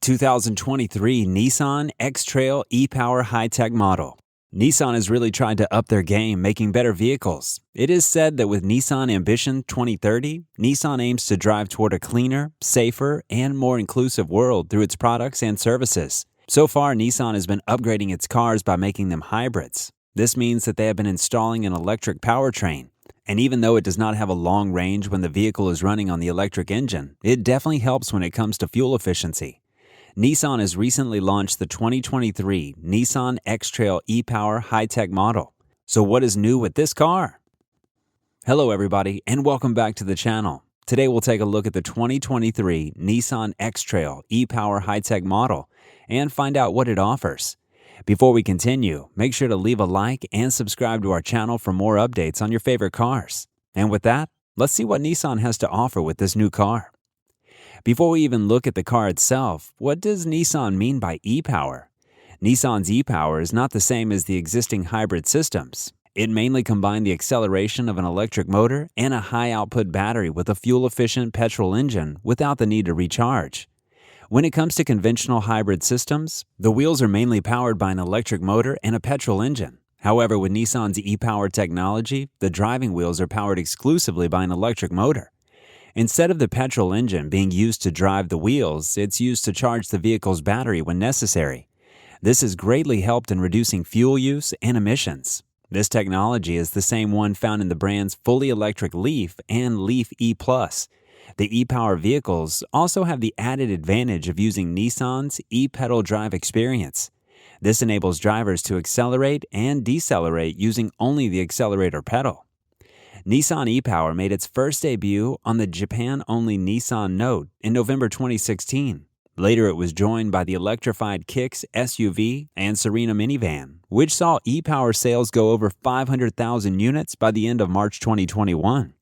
2023 Nissan X-Trail ePower high-tech model. Nissan has really tried to up their game, making better vehicles. It is said that with Nissan Ambition 2030, Nissan aims to drive toward a cleaner, safer, and more inclusive world through its products and services. So far, Nissan has been upgrading its cars by making them hybrids. This means that they have been installing an electric powertrain. And even though it does not have a long range when the vehicle is running on the electric engine, it definitely helps when it comes to fuel efficiency. Nissan has recently launched the 2023 Nissan X-Trail ePower high-tech model. So what is new with this car? Hello everybody, and welcome back to the channel. Today we'll take a look at the 2023 Nissan X-Trail ePower high-tech model and find out what it offers. Before we continue, make sure to leave a like and subscribe to our channel for more updates on your favorite cars. And with that, let's see what Nissan has to offer with this new car. Before we even look at the car itself, what does Nissan mean by ePower? Nissan's ePower is not the same as the existing hybrid systems. It mainly combined the acceleration of an electric motor and a high-output battery with a fuel-efficient petrol engine without the need to recharge. When it comes to conventional hybrid systems, the wheels are mainly powered by an electric motor and a petrol engine. However, with Nissan's ePower technology, the driving wheels are powered exclusively by an electric motor. Instead of the petrol engine being used to drive the wheels, it's used to charge the vehicle's battery when necessary. This has greatly helped in reducing fuel use and emissions. This technology is the same one found in the brand's fully electric Leaf and Leaf E+. The ePower vehicles also have the added advantage of using Nissan's e-pedal drive experience. This enables drivers to accelerate and decelerate using only the accelerator pedal. Nissan ePower made its first debut on the Japan-only Nissan Note in November 2016. Later, it was joined by the electrified Kicks SUV and Serena minivan, which saw ePower sales go over 500,000 units by the end of March 2021.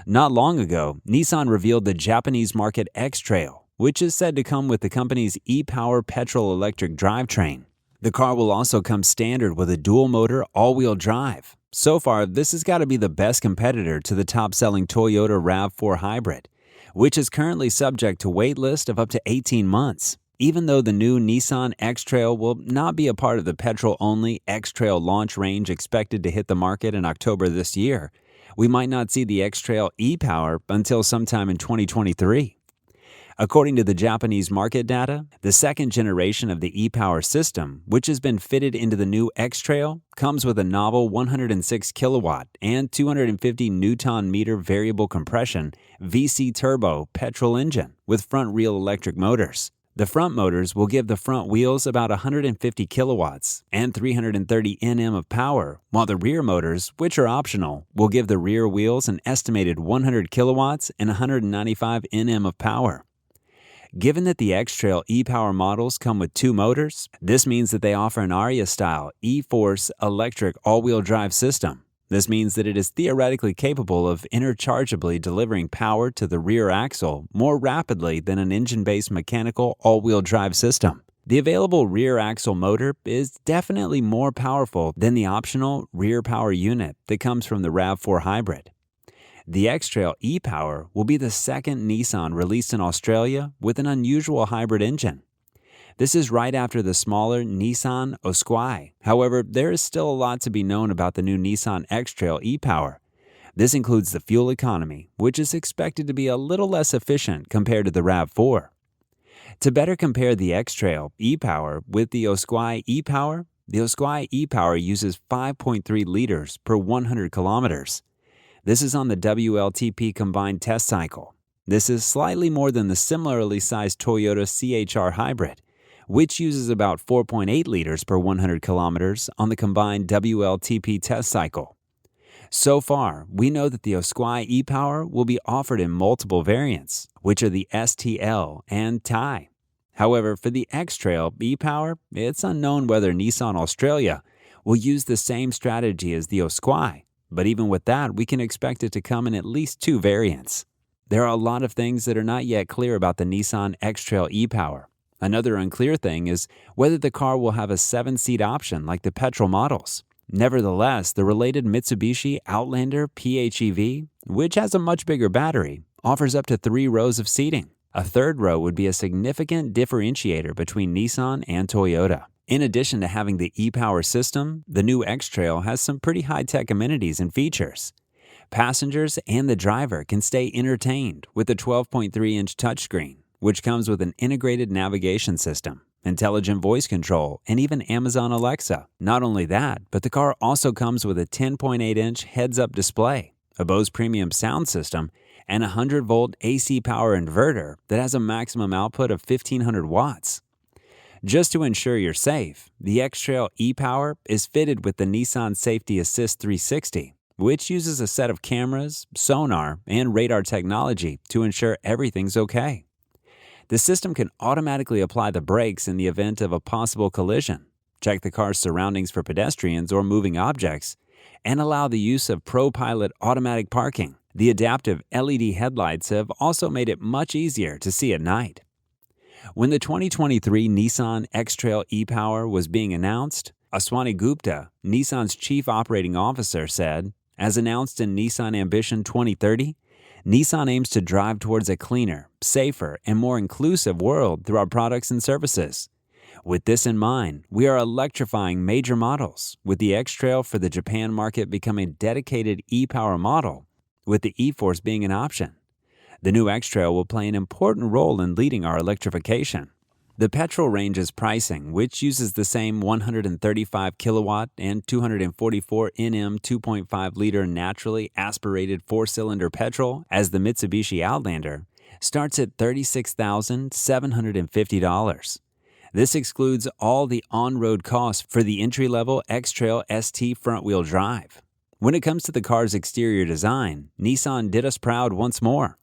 Not long ago, Nissan revealed the Japanese market X-Trail, which is said to come with the company's ePower petrol-electric drivetrain. The car will also come standard with a dual-motor all-wheel drive. So far, this has got to be the best competitor to the top-selling Toyota RAV4 hybrid, which is currently subject to wait list of up to 18 months. Even though the new Nissan X-Trail will not be a part of the petrol-only X-Trail launch range expected to hit the market in October this year, we might not see the X-Trail ePower until sometime in 2023. According to the Japanese market data, the second generation of the ePower system, which has been fitted into the new X-Trail, comes with a novel 106 kilowatt and 250 Newton-meter variable compression VC turbo petrol engine with front-wheel electric motors. The front motors will give the front wheels about 150 kilowatts and 330 Nm of power, while the rear motors, which are optional, will give the rear wheels an estimated 100 kilowatts and 195 Nm of power. Given that the X-Trail ePower models come with two motors, this means that they offer an Aria-style e-Force electric all-wheel drive system. This means that it is theoretically capable of interchangeably delivering power to the rear axle more rapidly than an engine-based mechanical all-wheel drive system. The available rear axle motor is definitely more powerful than the optional rear power unit that comes from the RAV4 hybrid. The X-Trail ePower will be the second Nissan released in Australia with an unusual hybrid engine. This is right after the smaller Nissan Qashqai. However, there is still a lot to be known about the new Nissan X-Trail ePower. This includes the fuel economy, which is expected to be a little less efficient compared to the RAV4. To better compare the X-Trail ePower with the Qashqai ePower, the Qashqai ePower uses 5.3 liters per 100 kilometers. This is on the WLTP combined test cycle. This is slightly more than the similarly sized Toyota CHR hybrid, which uses about 4.8 liters per 100 kilometers on the combined WLTP test cycle. So far, we know that the Qashqai ePower will be offered in multiple variants, which are the STL and TI. However, for the X-Trail ePower, it's unknown whether Nissan Australia will use the same strategy as the Qashqai. But even with that, we can expect it to come in at least two variants. There are a lot of things that are not yet clear about the Nissan X-Trail ePower. Another unclear thing is whether the car will have a 7-seat option like the petrol models. Nevertheless, the related Mitsubishi Outlander PHEV, which has a much bigger battery, offers up to 3 rows of seating. A third row would be a significant differentiator between Nissan and Toyota. In addition to having the ePower system, the new X-Trail has some pretty high-tech amenities and features. Passengers and the driver can stay entertained with the 12.3-inch touchscreen, which comes with an integrated navigation system, intelligent voice control, and even Amazon Alexa. Not only that, but the car also comes with a 10.8-inch heads-up display, a Bose premium sound system, and a 100-volt AC power inverter that has a maximum output of 1,500 watts. Just to ensure you're safe, the X-Trail ePower is fitted with the Nissan Safety Assist 360, which uses a set of cameras, sonar, and radar technology to ensure everything's okay. The system can automatically apply the brakes in the event of a possible collision, check the car's surroundings for pedestrians or moving objects, and allow the use of ProPilot automatic parking. The adaptive LED headlights have also made it much easier to see at night. When the 2023 Nissan X-Trail ePower was being announced, Aswani Gupta, Nissan's chief operating officer, said, "As announced in Nissan Ambition 2030, Nissan aims to drive towards a cleaner, safer, and more inclusive world through our products and services. With this in mind, we are electrifying major models, with the X-Trail for the Japan market becoming a dedicated ePower model, with the e-Force being an option. The new X-Trail will play an important role in leading our electrification." The petrol range's pricing, which uses the same 135 kilowatt and 244 Nm 2.5-liter naturally aspirated four-cylinder petrol as the Mitsubishi Outlander, starts at $36,750. This excludes all the on-road costs for the entry-level X-Trail ST front-wheel drive. When it comes to the car's exterior design, Nissan did us proud once more.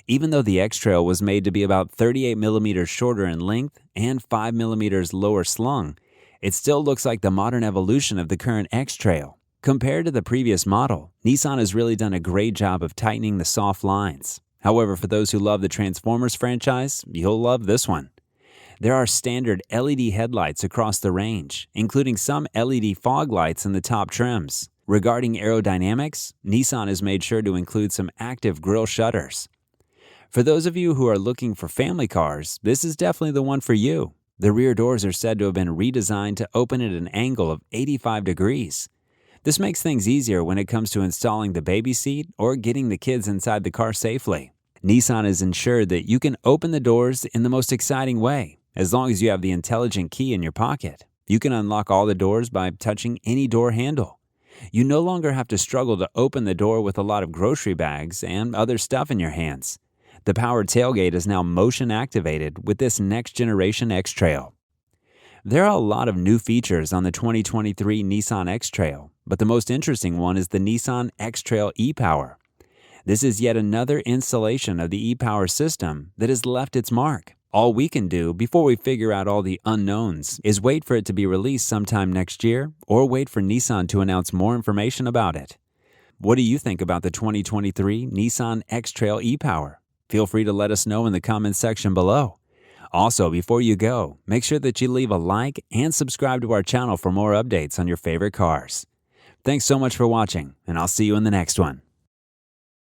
Even though the X-Trail was made to be about 38 millimeters shorter in length and 5 millimeters lower slung, it still looks like the modern evolution of the current X-Trail. Compared to the previous model, Nissan has really done a great job of tightening the soft lines. However, for those who love the Transformers franchise, you'll love this one. There are standard LED headlights across the range, including some LED fog lights in the top trims. Regarding aerodynamics, Nissan has made sure to include some active grille shutters. For those of you who are looking for family cars, this is definitely the one for you. The rear doors are said to have been redesigned to open at an angle of 85 degrees. This makes things easier when it comes to installing the baby seat or getting the kids inside the car safely. Nissan has ensured that you can open the doors in the most exciting way, as long as you have the intelligent key in your pocket. You can unlock all the doors by touching any door handle. You no longer have to struggle to open the door with a lot of grocery bags and other stuff in your hands. The power tailgate is now motion activated with this next-generation X-Trail. There are a lot of new features on the 2023 Nissan X-Trail, but the most interesting one is the Nissan X-Trail ePower. This is yet another installation of the ePower system that has left its mark. All we can do before we figure out all the unknowns is wait for it to be released sometime next year or wait for Nissan to announce more information about it. What do you think about the 2023 Nissan X-Trail ePower? Feel free to let us know in the comments section below. Also, before you go, make sure that you leave a like and subscribe to our channel for more updates on your favorite cars. Thanks so much for watching, and I'll see you in the next one.